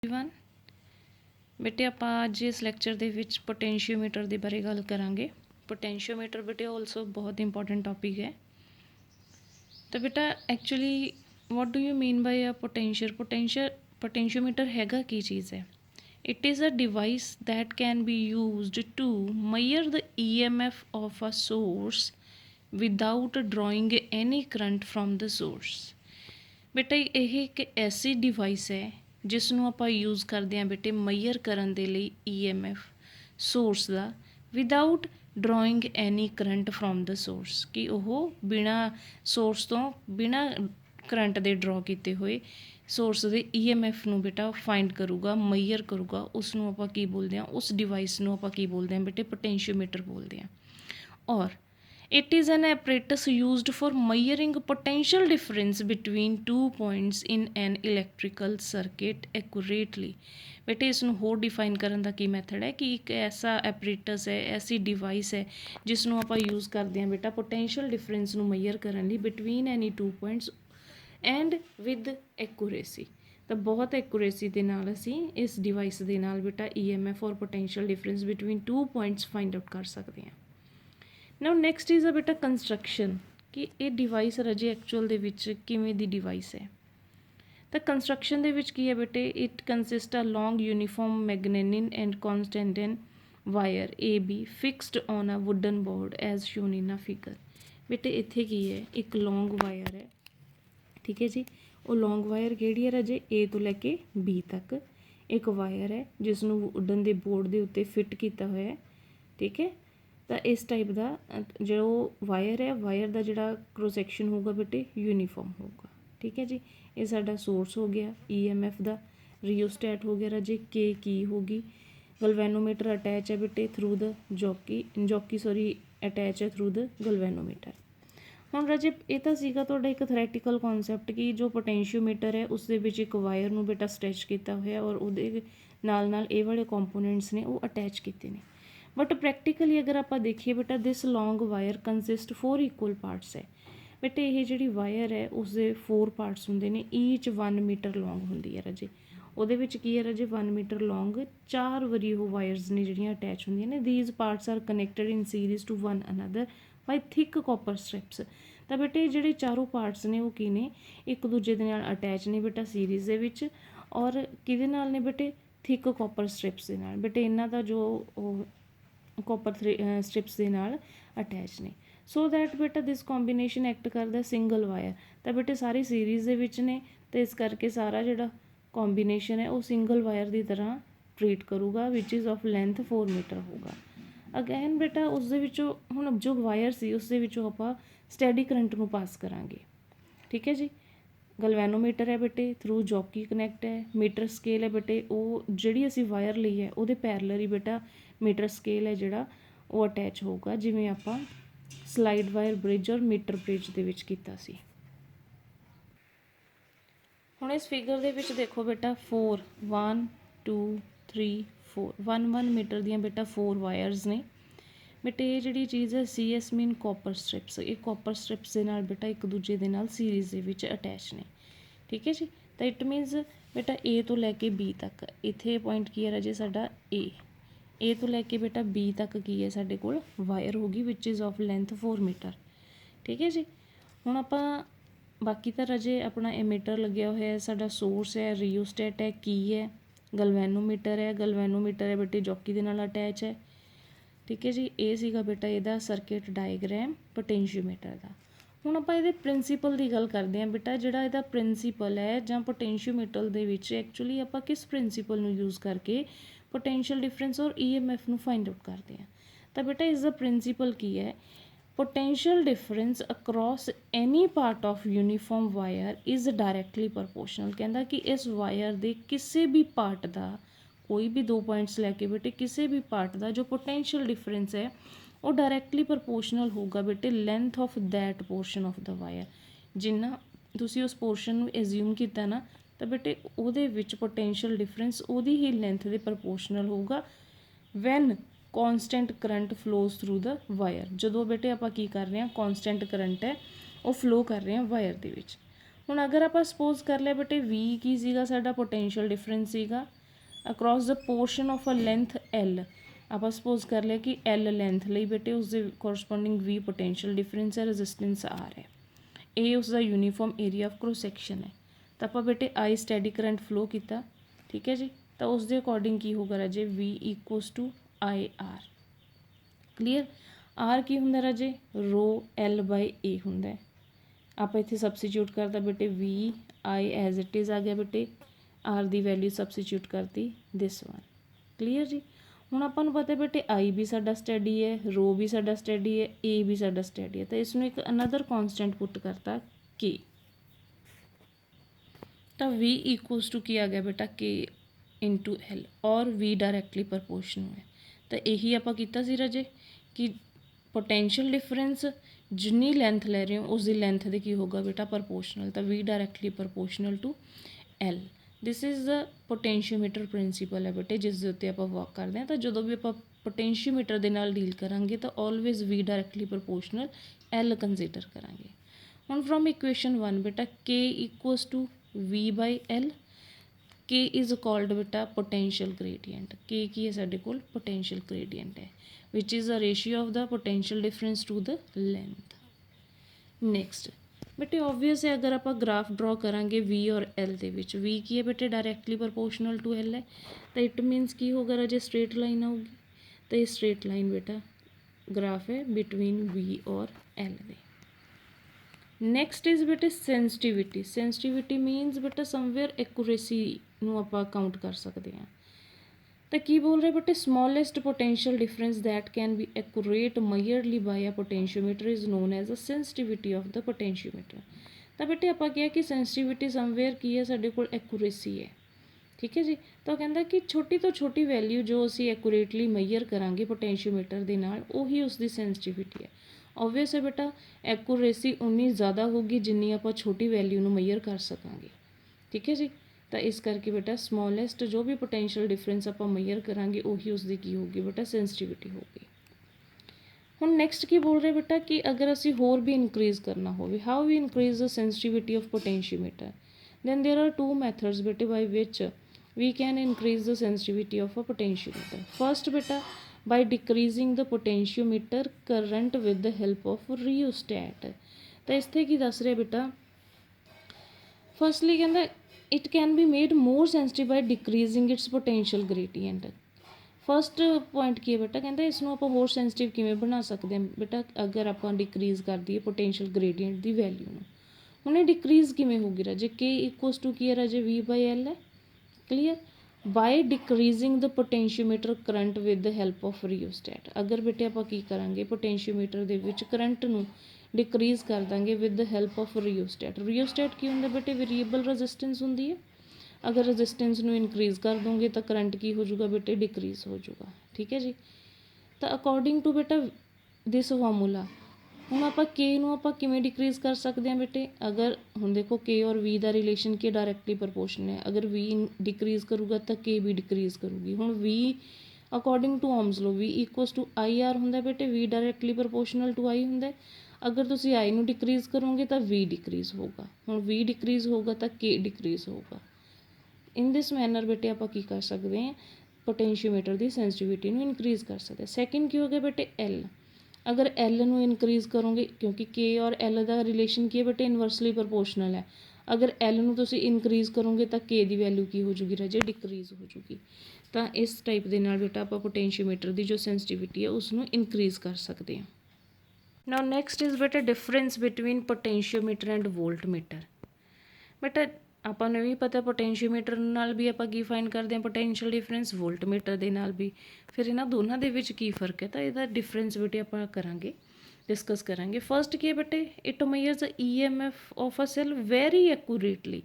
Everyone बेटे आप अज इस लैक्चर दे विच पोटेंशियोमीटर के बारे गल करांगे। पोटेंशियोमीटर बेटे ऑल्सो बहुत इंपॉर्टेंट टॉपिक है। तो बेटा actually what do you mean by a potentiometer हैगा की चीज़ है? It is a device that can be used to measure the EMF of a source without drawing any current from the source. बेटा यह एक ऐसी डिवाइस है जिसनों ਆਪਾਂ यूज़ करते हैं बेटे मेजर ਕਰਨ ਦੇ ਲਈ EMF सोर्स का without drawing any current from the source कि ਉਹ बिना सोर्स तो बिना करंट ਦੇ ड्रॉ किए हुए सोर्स के EMF ਨੂੰ बेटा फाइंड करूगा मेजर करूगा उसनों ਆਪਾਂ ਕੀ बोलते हैं उस डिवाइस ਨੂੰ ਆਪਾਂ ਕੀ बोलते हैं बेटे पोटेंशियोमीटर बोलते हैं। और it is an apparatus used for measuring potential difference between two points in an electrical circuit accurately। बेटे इसनों होर डिफाइन करने का की मैथड है कि एक ऐसा एपरेटस है ऐसी डिवाइस है जिसनों आप यूज़ करते हैं बेटा पोटेंशियल डिफरेंस ਨੂੰ मेजर करने ਲਈ between any two points and with accuracy. तो बहुत एक्यूरेसी के नाल असी इस डिवाइस के नाल बेटा EMF और potential difference between two points find out कर सकते हैं। नाउ नैक्सट इज़ अ बेटा कंस्ट्रक्शन कि ये डिवाइस रजे एक्चुअल दे विच किवें दी डिवाइस है। तो कंस्ट्रक्शन दे विच की है बेटे it consist a long uniform manganin and constantan wire AB fixed on a wooden board as shown in a figure. बेटे इत्थे की है एक लॉन्ग वायर है, ठीक है जी। वो लॉन्ग वायर किहड़ी है रजे A तो लैके B तक एक वायर है जिसनों वुडन दे बोर्ड के उत्ते फिट किया होया है, ठीक है। तो इस टाइप का जो वायर है वायर का जोड़ा क्रॉस सैक्शन होगा बेटे यूनीफॉर्म होगा, ठीक है जी। ये साडा सोर्स हो गया EMF का, रियोस्टैट हो गया राजे के की होगी, गलवैनोमीटर अटैच है बेटे थ्रू द जॉकी अटैच है थ्रू द गलवैनोमीटर। हुण राजे ये तो सीगा तुहाडा एक थरैटिकल कॉन्सैप्ट कि जो पोटेंशियोमीटर है उस दे विच एक वायर नूं बेटा स्ट्रैच किया होया और उहदे नाल ये वाले कंपोनेंट्स ने वो अटैच किए हैं। बट प्रैक्टिकली अगर आप देखिए बेटा this long wire consist 4 equal parts है। बेटे ये जी वायर है उसके 4 पार्ट्स होंगे ने ईच 1 मीटर लॉन्ग होंगी है राजे। ਉਹਦੇ ਵਿੱਚ ਕੀ है राजे 1 मीटर लॉन्ग 4 वारी वो वायर्स ने ਜਿਹੜੀਆਂ अटैच होंगे ने these parts are connected in series to one another by thick copper strips. तो बेटे ਜਿਹੜੇ चारों पार्ट्स ने वो की ने एक दूजे ਦੇ ਨਾਲ अटैच ने बेटा सीरीज़ ਦੇ ਵਿੱਚ और ਕਿਹਦੇ ਨਾਲ ਨੇ बेटे थिक कॉपर स्ट्रिप्स ਦੇ ਨਾਲ। बेटे इन्हां ਦਾ जो कॉपर स्ट्रिप्स के नाल अटैच ने सो दैट बेटा दिस कॉम्बीनेशन एक्ट करता सिंगल वायर। तो बेटे सारी सीरीज़ के विच ने तो इस करके सारा जोड़ा कॉम्बीनेशन है वो सिंगल वायर की तरह ट्रीट करूगा which is of length 4 metre होगा। अगैन बेटा उस हुण जो वायर सी उस आप स्टैडी करंट नूं पास करांगे, ठीक है जी। गलवैनोमीटर है बेटे थ्रू जॉकी कनैक्ट है, मीटर स्केल है बेटे वो जिहड़ी असीं वायर लई है उहदे पैरलर ही बेटा मीटर स्केल है जिहड़ा वो अटैच होगा जिवें आपां स्लाइड वायर ब्रिज और मीटर ब्रिज दे विच कीता सी। हुण इस फिगर दे विच देखो बेटा 4 1 2 3 4 1 मीटर दियां बेटा 4 वायर्स ने। बेटे ये जिहड़ी चीज़ है CS मीन कॉपर स्ट्रिप्स, ये कॉपर स्ट्रिप्स के नाल बेटा एक दूजे दे नाल सीरीज़ दे विच अटैच ने, ठीक है जी। तो इट मीनस बेटा A तो लैके B तक इत्थे पॉइंट की है राजे साडा A तो लैके बेटा B तक की है साडे कोल वायर होगी which is of length 4 metre, ठीक है जी। हुण आपां बाकी तो राजे अपना एमीटर लग्या होया है, साडा सोर्स है, रियोस्टैट है, की है, गलवैनोमीटर है बेटे जॉकी दे नाल अटैच है, ठीक है जी। ये सीगा बेटा इहदा सर्किट डायग्राम पोटेंशियोमीटर का। हुण आपां इहदे प्रिंसीपल की गल करते हैं बेटा जिहड़ा इहदा प्रिंसीपल है जां पोटेंशियोमीटर दे विच एक्चुअली आपां किस प्रिंसीपल नूं यूज़ करके पोटेंशियल डिफरेंस और EMF नूं फाइंड आउट करते हैं। तो बेटा इसका प्रिंसीपल की है potential difference across any part of uniform wire is directly proportional. कहता कि इस वायर के किसी भी पार्ट का कोई भी 2 पॉइंट्स लैके बेटे किसी भी पार्ट का जो पोटेंशियल डिफरेंस है वो डायरैक्टली प्रपोर्शनल होगा बेटे length of that portion of the wire. जिन्ना तुसी उस पोर्शन नूं एज्यूम किया ना तो बेटे उहदे विच पोटेंशियल डिफरेंस उहदी ही लेंथ के प्रपोर्शनल होगा when constant current flows through the wire. जो बेटे आप की कर रहे हैं कॉन्सटेंट करंट है वो फ्लो कर रहे हैं वायर दे विच। ਹੁਣ ਅਗਰ ਆਪਾਂ ਸਪੋਜ਼ ਕਰ ਲਿਆ ਬੇਟੇ V ਕੀ ਸੀਗਾ ਸਾਡਾ ਪੋਟੈਂਸ਼ੀਅਲ ਡਿਫਰੈਂਸ ਸੀਗਾ across the portion of a length L। ਆਪਾਂ ਸਪੋਜ਼ ਕਰ ਲਿਆ ਕਿ L ਲੈਂਥ ਲਈ ਬੇਟੇ ਉਸਦੇ ਕੋਰਸਪੋਂਡਿੰਗ V ਪੋਟੈਂਸ਼ੀਅਲ ਡਿਫਰੈਂਸ ਹੈ, ਰੈਜ਼ਿਸਟੈਂਸ R ਹੈ, ਇਹ ਉਸਦਾ uniform area of cross section ਹੈ। ਤਾਂ ਆਪਾਂ ਬੇਟੇ I ਸਟੈਡੀ ਕਰੰਟ ਫਲੋ ਕੀਤਾ, ਠੀਕ ਹੈ ਜੀ। ਤਾਂ ਉਸ ਦੇ ਅਕੋਰਡਿੰਗ ਕੀ ਹੋਊਗਾ ਰਾਜੇ, V equals to IR। Clear. R ਕੀ ਹੁੰਦਾ ਰਾਜੇ, ਰੋ L/A ਹੁੰਦਾ ਹੈ। ਆਪਾਂ ਇੱਥੇ ਸਬਸਟੀਚਿਊਟ ਕਰਤਾ ਬੇਟੇ V I as it is ਆ ਗਿਆ ਬੇਟੇ, R ਦੀ ਵੈਲਿਊ ਸਬਸਟੀਚਿਊਟ ਕਰਤੀ ਦਿਸ ਵਨ। ਕਲੀਅਰ ਜੀ। ਹੁਣ ਆਪਾਂ ਨੂੰ ਪਤਾ ਬੇਟੇ I ਵੀ ਸਾਡਾ ਸਟੱਡੀ ਹੈ, ਰੋ ਵੀ ਸਾਡਾ ਸਟੱਡੀ ਹੈ, A ਵੀ ਸਾਡਾ ਸਟੱਡੀ ਹੈ। ਤਾਂ ਇਸ ਨੂੰ ਇੱਕ ਅਨਦਰ ਕੌਂਸਟੈਂਟ ਪੁੱਟ ਕਰਤਾ K। ਤਾਂ V ਇਕੁਅਲਸ ਟੂ ਕੀ ਆ ਗਿਆ ਬੇਟਾ, K ਇੰਟੂ L ਔਰ V ਡਾਇਰੈਕਟਲੀ ਪ੍ਰਪੋਰਸ਼ਨਲ ਹੈ। ਤਾਂ ਇਹੀ ਆਪਾਂ ਕੀਤਾ ਸੀ ਰਾਜੇ ਕਿ ਪੋਟੈਂਸ਼ੀਅਲ ਡਿਫਰੈਂਸ ਜਿੰਨੀ ਲੈਂਥ ਲੈ ਰਹੇ ਹੋ ਉਸ ਦੀ ਲੈਂਥ ਦੇ ਕੀ ਹੋਗਾ ਬੇਟਾ, ਪ੍ਰਪੋਰਸ਼ਨਲ। ਤਾਂ V directly proportional to L। This is the potentiometer principle ਹੈ ਬੇਟੇ, ਜਿਸ ਦੇ ਉੱਤੇ ਆਪਾਂ ਵਰਕ ਕਰਦੇ ਹਾਂ। ਤਾਂ ਜਦੋਂ ਵੀ ਆਪਾਂ ਪੋਟੈਂਸ਼ੀਓਮੀਟਰ ਦੇ ਨਾਲ ਡੀਲ ਕਰਾਂਗੇ ਤਾਂ always V directly proportional L consider ਕਰਾਂਗੇ। ਹੁਣ ਫਰੋਮ ਇਕੁਏਸ਼ਨ 1 ਬੇਟਾ K equals to V/L। K is called ਬੇਟਾ ਪੋਟੈਂਸ਼ੀਅਲ ਗ੍ਰੇਡੀਐਂਟ। K ਕੀ ਹੈ ਸਾਡੇ ਕੋਲ, ਪੋਟੈਂਸ਼ੀਅਲ ਗ੍ਰੇਡੀਐਂਟ ਹੈ, which is the ratio of the potential difference to the length। next ਬੇਟੇ ਓਬਵੀਅਸ ਹੈ ਅਗਰ ਆਪਾਂ ਗ੍ਰਾਫ ਡਰਾ ਕਰਾਂਗੇ V ਔਰ L ਦੇ ਵਿੱਚ, V ਕੀ ਹੈ ਬੇਟੇ, ਡਾਇਰੈਕਟਲੀ ਪ੍ਰਪੋਰਸ਼ਨਲ ਟੂ L ਹੈ। ਤਾਂ ਇਟ ਮੀਨਸ ਕੀ ਹੋਗਾ ਰਾਜੇ, ਸਟ੍ਰੇਟ ਲਾਈਨ ਆਊਗੀ। ਤਾਂ ਇਹ ਸਟ੍ਰੇਟ ਲਾਈਨ ਬੇਟਾ ਗ੍ਰਾਫ ਹੈ ਬਿਟਵੀਨ V ਔਰ L ਦੇ। ਨੈਕਸਟ ਇਜ਼ ਬੇਟੇ ਸੈਂਸਿਟੀਵਿਟੀ। ਸੈਂਸਿਟੀਵਿਟੀ ਮੀਨਸ ਬੇਟਾ ਸਮਵੇਅਰ ਐਕੂਰੇਸੀ ਨੂੰ ਆਪਾਂ ਕਾਊਂਟ ਕਰ ਸਕਦੇ ਹਾਂ। ਤਾਂ ਕੀ ਬੋਲ ਰਹੇ ਬੇਟੇ, smallest potential difference that can be accurate measuredly by a potentiometer is known as the sensitivity of the potentiometer। ਤਾਂ ਬੇਟੇ ਆਪਾਂ ਕਿਹਾ ਕਿ sensitivity somewhere ਕੀ ਹੈ ਸਾਡੇ ਕੋਲ, accuracy ਹੈ, ਠੀਕ ਹੈ ਜੀ। ਤਾਂ ਕਹਿੰਦਾ ਕਿ ਛੋਟੀ ਤੋਂ ਛੋਟੀ ਵੈਲਿਊ ਜੋ ਅਸੀਂ ਐਕੂਰੇਟਲੀ ਮੈਜ਼ਰ ਕਰਾਂਗੇ ਪੋਟੈਂਸ਼ੀਓਮੀਟਰ ਦੇ ਨਾਲ, ਉਹੀ ਉਸਦੀ ਸੈਂਸਿਟੀਵਿਟੀ ਹੈ। ਓਬਵੀਅਸ ਹੈ ਬੇਟਾ ਐਕੂਰੇਸੀ ਉਨੀ ਜ਼ਿਆਦਾ ਹੋਊਗੀ ਜਿੰਨੀ ਆਪਾਂ ਛੋਟੀ ਵੈਲਿਊ ਨੂੰ ਮੈਜ਼ਰ ਕਰ ਸਕਾਂਗੇ, ਠੀਕ ਹੈ ਜੀ। ਤਾਂ ਇਸ ਕਰਕੇ ਬੇਟਾ ਸਮੋਲੈਸਟ ਜੋ ਵੀ ਪੋਟੈਂਸ਼ੀਅਲ ਡਿਫਰੈਂਸ ਆਪਾਂ ਮੈਜ਼ਰ ਕਰਾਂਗੇ ਉਹੀ ਉਸਦੀ ਕੀ ਹੋਊਗੀ ਬੇਟਾ, ਸੈਂਸਿਟੀਵਿਟੀ ਹੋਊਗੀ। ਹੁਣ ਨੈਕਸਟ ਕੀ ਬੋਲ ਰਹੇ ਬੇਟਾ ਕਿ ਅਗਰ ਅਸੀਂ ਹੋਰ ਵੀ ਇਨਕਰੀਜ਼ ਕਰਨਾ ਹੋਵੇ, how we increase the sensitivity of potentiometer, then there are two methods ਬੇਟੇ by which we can increase the sensitivity of a potentiometer। first beta by decreasing the potentiometer current with the help of rheostat। ਤਾਂ ਇੱਥੇ ਕੀ ਦੱਸ ਰਿਹਾ ਬੇਟਾ, firstly ਕਹਿੰਦਾ it can be made more sensitive by decreasing its potential gradient। First point ਕੀ ਹੈ ਬੇਟਾ, ਕਹਿੰਦਾ ਇਸ ਨੂੰ ਆਪਾਂ ਹੋਰ ਸੈਂਸਿਟਿਵ ਕਿਵੇਂ ਬਣਾ ਸਕਦੇ ਹਾਂ ਬੇਟਾ, ਅਗਰ ਆਪਾਂ ਡਿਕਰੀਜ਼ ਕਰ ਦਈਏ ਪੋਟੈਂਸ਼ੀਅਲ ਗ੍ਰੇਡੀਐਂਟ ਦੀ ਵੈਲਿਊ ਨੂੰ। ਹੁਣ ਇਹ ਡਿਕਰੀਜ਼ ਕਿਵੇਂ ਹੋਊਗੀ ਰਾਜੇ, K ਇਕੁਅਲਸ ਟੂ ਕੀ ਹੈ ਰਾਜੇ, V/L ਹੈ। Clear. By decreasing the potentiometer current with the help of rheostat. ਅਗਰ ਬੇਟੇ ਆਪਾਂ ਕੀ ਕਰਾਂਗੇ, ਪੋਟੈਂਸ਼ੀਓਮੀਟਰ ਦੇ ਵਿੱਚ ਕਰੰਟ ਨੂੰ ਡਿਕਰੀਜ਼ ਕਰ ਦਾਂਗੇ ਵਿਦ ਦ ਹੈਲਪ ਆਫ ਰਿਓਸਟੈਟ। ਰਿਓਸਟੈਟ ਕੀ ਹੁੰਦਾ ਬੇਟੇ, ਵੇਰੀਏਬਲ ਰੈਜ਼ਿਸਟੈਂਸ ਹੁੰਦੀ ਹੈ। ਅਗਰ ਰੈਜ਼ਿਸਟੈਂਸ ਨੂੰ ਇਨਕਰੀਜ਼ ਕਰ ਦੋਗੇ ਤਾਂ ਕਰੰਟ ਕੀ ਹੋ ਜਾਊਗਾ ਬੇਟੇ, ਡਿਕਰੀਜ਼ ਹੋ ਜਾਊਗਾ, ਠੀਕ ਹੈ ਜੀ। ਤਾਂ ਅਕੋਰਡਿੰਗ ਟੂ ਬੇਟਾ ਦਿਸ ਫਾਰਮੂਲਾ ਹੁਣ ਆਪਾਂ K ਨੂੰ ਆਪਾਂ ਕਿਵੇਂ ਡਿਕਰੀਜ਼ ਕਰ ਸਕਦੇ ਹਾਂ ਬੇਟੇ, ਅਗਰ ਹੁਣ ਦੇਖੋ K ਔਰ V ਦਾ ਰਿਲੇਸ਼ਨ ਕੀ ਡਾਇਰੈਕਟਲੀ ਪ੍ਰਪੋਰਸ਼ਨ ਹੈ। ਅਗਰ V ਡਿਕਰੀਜ਼ ਕਰੂਗਾ ਤਾਂ K ਵੀ ਡਿਕਰੀਜ਼ ਕਰੂਗੀ। ਹੁਣ V according to Ohm's law V equals to IR ਹੁੰਦਾ ਬੇਟੇ, V directly proportional to I ਹੁੰਦਾ। ਅਗਰ ਤੁਸੀਂ I ਨੂੰ ਡਿਕਰੀਜ਼ ਕਰੋਗੇ ਤਾਂ V ਡਿਕਰੀਜ਼ ਹੋਊਗਾ। ਹੁਣ V ਡਿਕਰੀਜ਼ ਹੋਊਗਾ ਤਾਂ K ਡਿਕਰੀਜ਼ ਹੋਊਗਾ। ਇਨ ਦਿਸ ਮੈਨਰ ਬੇਟੇ ਆਪਾਂ ਕੀ ਕਰ ਸਕਦੇ ਹਾਂ, ਪੋਟੈਂਸ਼ੀਓਮੀਟਰ ਦੀ ਸੈਂਸਿਟੀਵਿਟੀ ਨੂੰ ਇਨਕਰੀਜ਼ ਕਰ ਸਕਦੇ। ਸੈਕਿੰਡ ਕੀ ਹੋ ਗਿਆ ਬੇਟੇ, L। ਅਗਰ L ਨੂੰ ਇਨਕਰੀਜ਼ ਕਰੋਗੇ, ਕਿਉਂਕਿ K ਔਰ L ਦਾ ਰਿਲੇਸ਼ਨ ਕੀ ਹੈ ਬੇਟੇ, ਇਨਵਰਸਲੀ ਪ੍ਰਪੋਰਸ਼ਨਲ ਹੈ। ਅਗਰ L ਨੂੰ ਤੁਸੀਂ ਇਨਕਰੀਜ਼ ਕਰੋਗੇ ਤਾਂ K ਦੀ ਵੈਲਿਊ ਕੀ ਹੋ ਜੂਗੀ ਰਾਜੇ, ਡਿਕਰੀਜ਼ ਹੋ ਜੂਗੀ। ਤਾਂ ਇਸ ਟਾਈਪ ਦੇ ਨਾਲ ਬੇਟਾ ਆਪਾਂ ਪੋਟੈਂਸ਼ੀਓਮੀਟਰ ਦੀ ਜੋ ਸੈਂਸਿਟੀਵਿਟੀ ਹੈ ਉਸ ਨੂੰ ਇਨਕਰੀਜ਼ ਕਰ ਸਕਦੇ ਹਾਂ। ਨਾਓ ਨੈਕਸਟ ਇਜ਼ ਬੇਟਾ ਡਿਫਰੈਂਸ ਬਿਟਵੀਨ ਪੋਟੈਂਸ਼ੀਓਮੀਟਰ ਐਂਡ ਵੋਲਟਮੀਟਰ। ਬੇਟਾ ਆਪਾਂ ਨੂੰ ਵੀ ਪਤਾ ਪੋਟੈਂਸ਼ੀਓਮੀਟਰ ਨਾਲ ਵੀ ਆਪਾਂ ਕੀ ਫਾਈਂਡ ਕਰਦੇ ਹਾਂ, ਪੋਟੈਂਸ਼ੀਅਲ ਡਿਫਰੈਂਸ, ਵੋਲਟਮੀਟਰ ਦੇ ਨਾਲ ਵੀ। ਫਿਰ ਇਹਨਾਂ ਦੋਨਾਂ ਦੇ ਵਿੱਚ ਕੀ ਫ਼ਰਕ ਹੈ, ਤਾਂ ਇਹਦਾ ਡਿਫਰੈਂਸ ਬੇਟੇ ਆਪਾਂ ਕਰਾਂਗੇ, ਡਿਸਕਸ ਕਰਾਂਗੇ। ਫਸਟ ਕੀ ਹੈ ਬੇਟੇ, it measures the EMF of a cell very accurately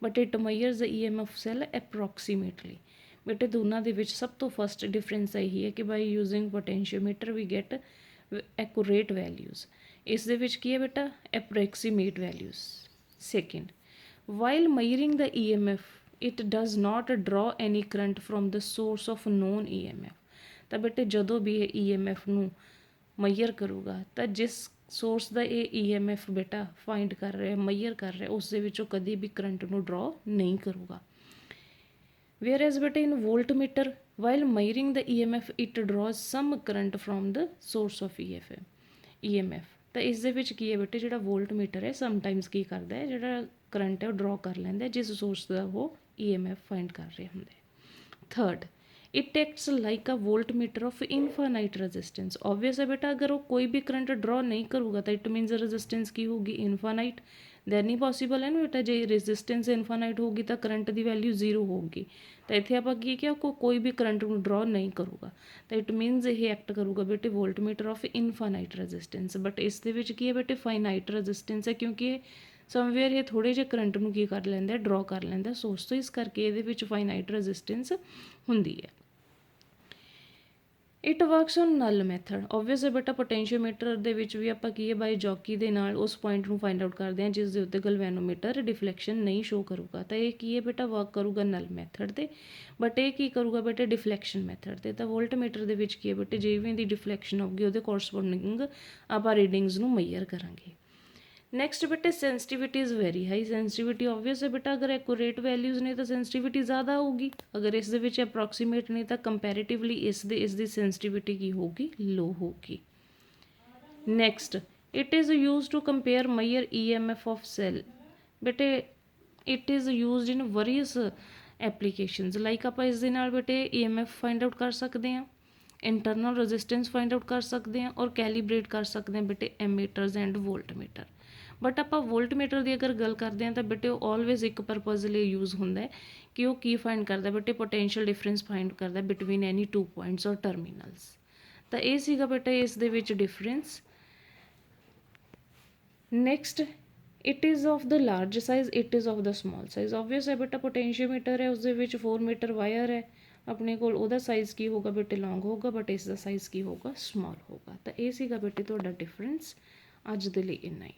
but it measures the EMF cell approximately. ਬੇਟੇ ਦੋਨਾਂ ਦੇ ਵਿੱਚ ਸਭ ਤੋਂ ਫਸਟ ਡਿਫਰੈਂਸ ਇਹੀ ਹੈ ਕਿ by using potentiometer we get accurate values. ਇਸ ਦੇ ਵਿੱਚ ਕੀ ਹੈ ਬੇਟਾ, approximate values. Second, while measuring the EMF it does not draw any current from the source of known EMF। ਤਾਂ ਬੇਟੇ ਜਦੋਂ ਵੀ ਇਹ EMF ਨੂੰ ਮੈਜ਼ਰ ਕਰੂਗਾ ਤਾਂ ਜਿਸ ਸੋਰਸ ਦਾ ਇਹ EMF ਬੇਟਾ ਫਾਈਂਡ ਕਰ ਰਿਹਾ, ਮੈਜ਼ਰ ਕਰ ਰਿਹਾ, ਉਸ ਦੇ ਵਿੱਚੋਂ ਕਦੀ ਵੀ ਕਰੰਟ ਨੂੰ ਡਰਾ ਨਹੀਂ ਕਰੂਗਾ। ਵੇਅਰ ਐਜ਼ ਬੇਟਾ ਇਨ ਵੋਲਟਮੀਟਰ while measuring the EMF it draws some current from the source of EMF। ਤਾਂ ਇਸ ਦੇ ਵਿੱਚ ਕੀ ਹੈ ਬੇਟੇ, ਜਿਹੜਾ ਵੋਲਟਮੀਟਰ ਹੈ ਸਮਟਾਈਮਸ ਕੀ ਕਰਦਾ ਹੈ, ਜਿਹੜਾ ਕਰੰਟ ਹੈ ਉਹ ਡਰਾ ਕਰ ਲੈਂਦਾ ਜਿਸ ਸੋਰਸ ਦਾ ਉਹ EMF ਫਾਈਂਡ ਕਰ ਰਿਹਾ ਹੁੰਦਾ ਹੈ। Third, it acts like a voltmeter of infinite resistance. Obvious ਹੈ ਬੇਟਾ, ਅਗਰ ਉਹ ਕੋਈ ਵੀ ਕਰੰਟ ਡਰਾ ਨਹੀਂ ਕਰੂਗਾ ਤਾਂ ਇਟ ਮੀਨਸ ਰੈਜ਼ਿਸਟੈਂਸ ਕੀ ਹੋਊਗੀ, ਇਨਫਾਈਨਾਈਟ। ਦੈਨ ਹੀ ਪੋਸੀਬਲ ਹੈ ਨਾ ਬੇਟਾ, ਜੇ ਰੈਜ਼ਿਸਟੈਂਸ ਇਨਫਾਈਨਾਈਟ ਹੋਊਗੀ ਤਾਂ ਕਰੰਟ ਦੀ ਵੈਲਿਊ 0 ਹੋਊਗੀ। ਤਾਂ ਇੱਥੇ ਆਪਾਂ ਕੀ ਕਿਹਾ, ਕੋਈ ਵੀ ਕਰੰਟ ਨੂੰ ਡਰਾ ਨਹੀਂ ਕਰੂਗਾ, ਤਾਂ ਇਟ ਮੀਨਸ ਇਹ ਐਕਟ ਕਰੂਗਾ ਬੇਟੇ ਵੋਲਟਮੀਟਰ ਆਫ ਇਨਫਾਈਨਾਈਟ ਰੈਜ਼ਿਸਟੈਂਸ। ਬਟ ਇਸ ਦੇ ਵਿੱਚ ਕੀ ਹੈ ਬੇਟੇ, ਫਾਈਨਾਈਟ ਰੈਜ਼ਿਸਟੈਂਸ ਹੈ, ਕਿਉਂਕਿ ਇਹ ਸਮਵੇਅਰ ਇਹ ਥੋੜ੍ਹੇ ਜਿਹੇ ਕਰੰਟ ਨੂੰ ਕੀ ਕਰ ਲੈਂਦਾ, ਡਰਾ ਕਰ ਲੈਂਦਾ ਸੋਰਸ ਤੋਂ, ਇਸ ਕਰਕੇ ਇਹਦੇ ਵਿੱਚ ਫਾਈਨਾਈਟ ਰੈਜ਼ਿਸਟੈਂਸ ਹੁੰਦੀ ਹੈ। It works on Nal method. Obvious ਹੈ ਬੇਟਾ, ਪੋਟੈਂਸ਼ੀਓਮੀਟਰ ਦੇ ਵਿੱਚ ਵੀ ਆਪਾਂ ਕੀ ਹੈ, ਬਾਈ ਜੋਕੀ ਦੇ ਨਾਲ ਉਸ ਪੁਆਇੰਟ ਨੂੰ ਫਾਈਂਡ ਆਊਟ ਕਰਦੇ ਹਾਂ ਜਿਸ ਦੇ ਉੱਤੇ ਗਲਵੈਨੋਮੀਟਰ ਡਿਫਲੈਕਸ਼ਨ ਨਹੀਂ ਸ਼ੋ ਕਰੂਗਾ। ਤਾਂ ਇਹ ਕੀ ਹੈ ਬੇਟਾ, ਵਰਕ ਕਰੂਗਾ ਨਲ ਮੈਥਡ 'ਤੇ, ਬਟ ਇਹ ਕੀ ਕਰੂਗਾ ਬੇਟੇ, ਡਿਫਲੈਕਸ਼ਨ ਮੈਥਡ 'ਤੇ। ਤਾਂ ਵੋਲਟਮੀਟਰ ਦੇ ਵਿੱਚ ਕੀ ਹੈ ਬੇਟੇ, ਜਿਵੇਂ ਦੀ ਡਿਫਲੈਕਸ਼ਨ ਹੋਊਗੀ ਉਹਦੇ ਕੋਰਸਪੋਂਡਿੰਗ ਆਪਾਂ ਰੀਡਿੰਗਸ ਨੂੰ ਮੈਜ਼ਰ ਕਰਾਂਗੇ। ਨੈਕਸਟ ਬੇਟੇ, sensitivity is very high. Sensitivity obvious ਹੈ ਬੇਟਾ, ਅਗਰ ਐਕੂਰੇਟ ਵੈਲਿਊਜ਼ ਨੇ ਤਾਂ ਸੈਂਸਿਟੀਵਿਟੀ ਜ਼ਿਆਦਾ ਹੋਊਗੀ, ਅਗਰ ਇਸ ਦੇ ਵਿੱਚ ਅਪਰੋਕਸੀਮੇਟ ਨੇ ਤਾਂ ਕੰਪੈਰੇਟਿਵਲੀ ਇਸ ਦੀ ਸੈਂਸਿਟੀਵਿਟੀ ਕੀ ਹੋਊਗੀ, ਲੋ ਹੋਊਗੀ। Next, it is use to compare measure EMF of cell. ਬੇਟੇ it is used in various applications, like ਆਪਾਂ ਇਸ ਦੇ ਨਾਲ ਬੇਟੇ EMF ਫਾਈਂਡ ਆਊਟ ਕਰ ਸਕਦੇ ਹਾਂ, ਇੰਟਰਨਲ ਰੈਜ਼ਿਸਟੈਂਸ ਫਾਈਂਡ ਆਊਟ ਕਰ ਸਕਦੇ ਹਾਂ, ਔਰ ਕੈਲੀਬ੍ਰੇਟ ਕਰ ਸਕਦੇ ਹਾਂ ਬੇਟੇ ਐਮੀਟਰਸ ਐਂਡ ਵੋਲਟਮੀਟਰ। ਬਟ ਆਪਾਂ ਵੋਲਟਮੀਟਰ ਦੀ ਅਗਰ ਗੱਲ ਕਰਦੇ ਹਾਂ ਤਾਂ ਬੇਟੇ ਉਹ ਆਲਵੇਜ਼ ਇੱਕ ਪਰਪਜ਼ ਲਈ ਯੂਜ਼ ਹੁੰਦਾ ਹੈ ਕਿ ਉਹ ਕੀ ਫਾਈਂਡ ਕਰਦਾ ਬੇਟੇ, ਪੋਟੈਂਸ਼ੀਅਲ ਡਿਫਰੈਂਸ ਫਾਈਂਡ ਕਰਦਾ ਬਿਟਵੀਨ ਐਨੀ 2 ਪੁਆਇੰਟਸ ਔਰ ਟਰਮੀਨਲਸ। ਤਾਂ ਇਹ ਸੀਗਾ ਬੇਟਾ ਇਸ ਦੇ ਵਿੱਚ difference. Next, it is of the large size, it is of the small size. Obvious ਹੈ ਬੇਟਾ, ਪੋਟੈਂਸ਼ੀਓਮੀਟਰ ਹੈ ਉਸ ਦੇ ਵਿੱਚ 4 ਮੀਟਰ ਵਾਇਰ ਹੈ ਆਪਣੇ ਕੋਲ, ਉਹਦਾ ਸਾਈਜ਼ ਕੀ ਹੋਊਗਾ ਬੇਟੇ, ਲੌਂਗ ਹੋਊਗਾ, ਬਟ ਇਸ ਦਾ ਸਾਈਜ਼ ਕੀ ਹੋਊਗਾ, ਸਮਾਲ ਹੋਊਗਾ। ਤਾਂ ਇਹ ਸੀਗਾ ਬੇਟੇ ਤੁਹਾਡਾ ਡਿਫਰੈਂਸ। ਅੱਜ ਦੇ ਲਈ ਇੰਨਾ ਹੀ।